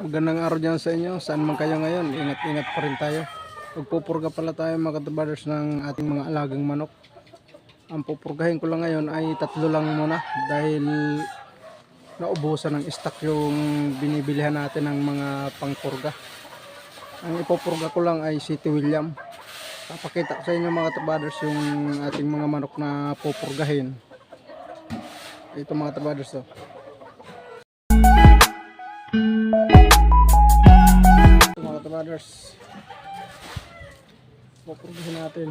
Magandang araw dyan sa inyo. Saan man kayo ngayon, ingat-ingat pa rin tayo. Magpupurga pala tayo mga katabaders ng ating mga alagang manok. Ang pupurgahin ko lang ngayon ay 3 lang muna dahil naubusan ng stock yung binibilihan natin ng mga pangpurga. Ang ipupurga ko lang ay City William. Papakita ko sa inyo mga katabaders yung ating mga manok na pupurgahin. Ito mga katabaders to. Mga katabaders, pupurgahin natin.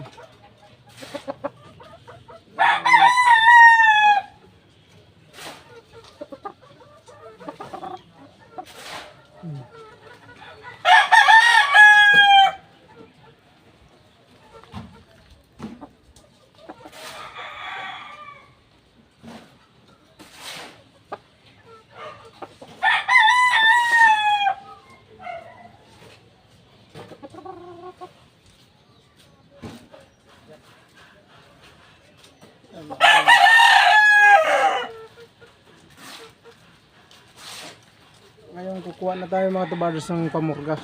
Ngayon kukuha na tayo mga katabaders ng pamurga.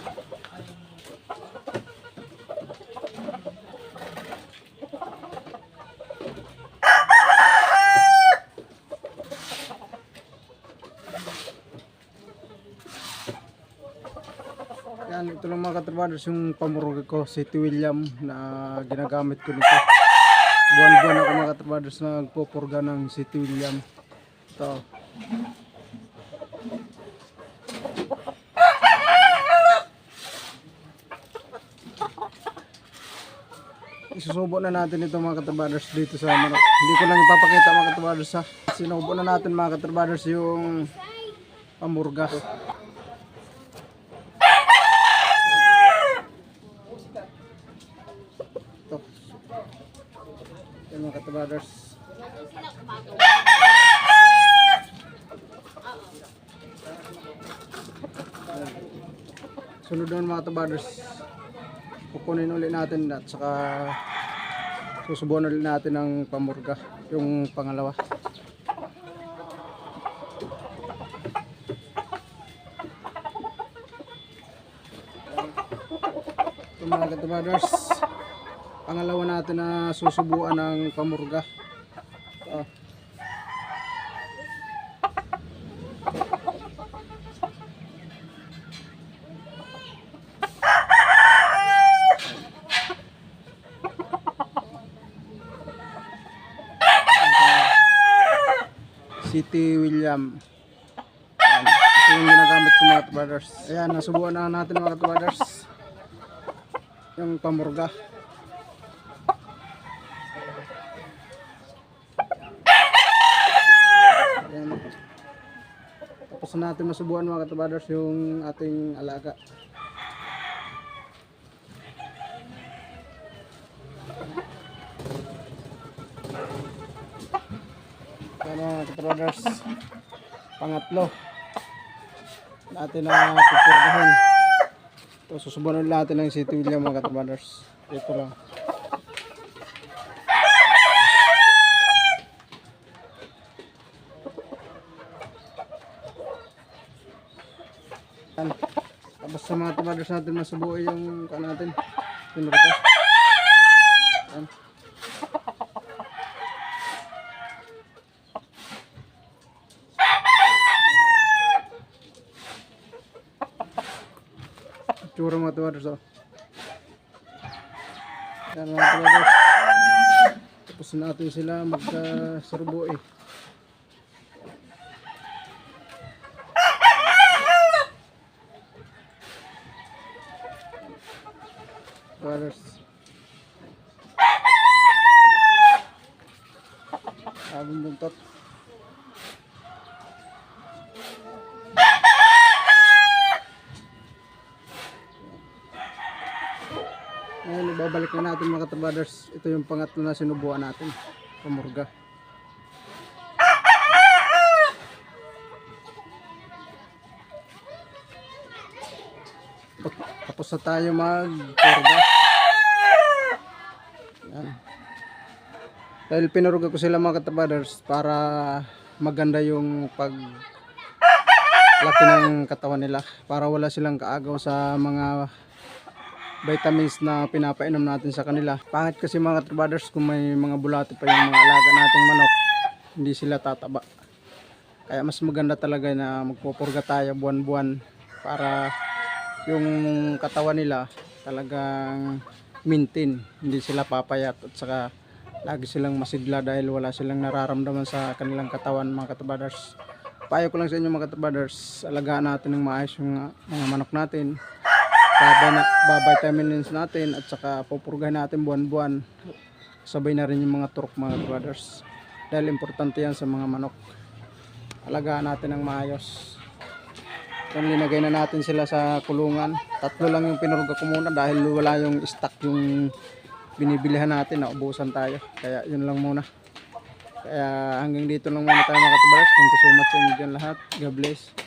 Yan, ito lang mga katabaders yung pamurga ko, City William na ginagamit ko nito. Buwan-buwan ako mga katabaders na nagpupurga ng City William. Ito. Isusubo na natin ito mga katabaders dito sa manok. Hindi ko lang ipapakita mga katabaders ha. Sinubo na natin mga katabaders yung pamurga. Ito. Ito mga katabaders. Sunod naman mga katabaders. Kukunin ulit natin at saka susubuan ulit natin ng pamurga yung pangalawa. Ito mga katabaders, pangalawa natin na susubuan ng pamurga. City William. Ayan. Ito yung ginagamit ko mga katabaders. Ayan, nasubuan na natin mga katabaders yung pamurga. Ayan. Tapos na natin masubuan mga katabaders yung ating alaga. Mga katabaders, pangatlo natin na pupurgahin. Ito, susubuan ulit natin ng City William mga katabaders. Ito lang. Tapos sa mga katabaders natin masubuo yung natin pinurga. Ayan. Tsura mga katabaders oh. Yan mga katabaders. Tapos natin sila magkasurbo eh. Katabaders. Abang buntot. Ngayon ibabalik na natin mga katabaders. Ito yung pangatlo na sinubuan natin, pamurga. Tapos na tayo magpurga. Yan. Dahil pinurga ko sila mga katabaders para maganda yung laki ng katawan nila para wala silang kaagaw sa mga vitamins na pinapainom natin sa kanila. Pangit kasi mga katribaders kung may mga bulati pa yung mga alaga nating manok, hindi sila tataba. Kaya mas maganda talaga na magpupurga tayo buwan-buwan para yung katawan nila talagang maintain, hindi sila papayat at saka lagi silang masigla dahil wala silang nararamdaman sa kanilang katawan mga katribaders. Payo ko lang sa inyo mga katribaders, alagaan natin ng maayos yung mga manok natin. Babitamins natin at saka pupurgahin natin buwan-buwan. Sabay na rin yung mga turok mga brothers. Dahil importante yan sa mga manok. Alagaan natin ng maayos. Kung linagay na natin sila sa kulungan, 3 lang yung pinurga ko muna dahil wala yung stock yung binibilihan natin, naubusan tayo. Kaya yun lang muna. Kaya hanggang dito lang muna tayo mga katribaders. Thank you so much sa inyo dyan lahat. God bless.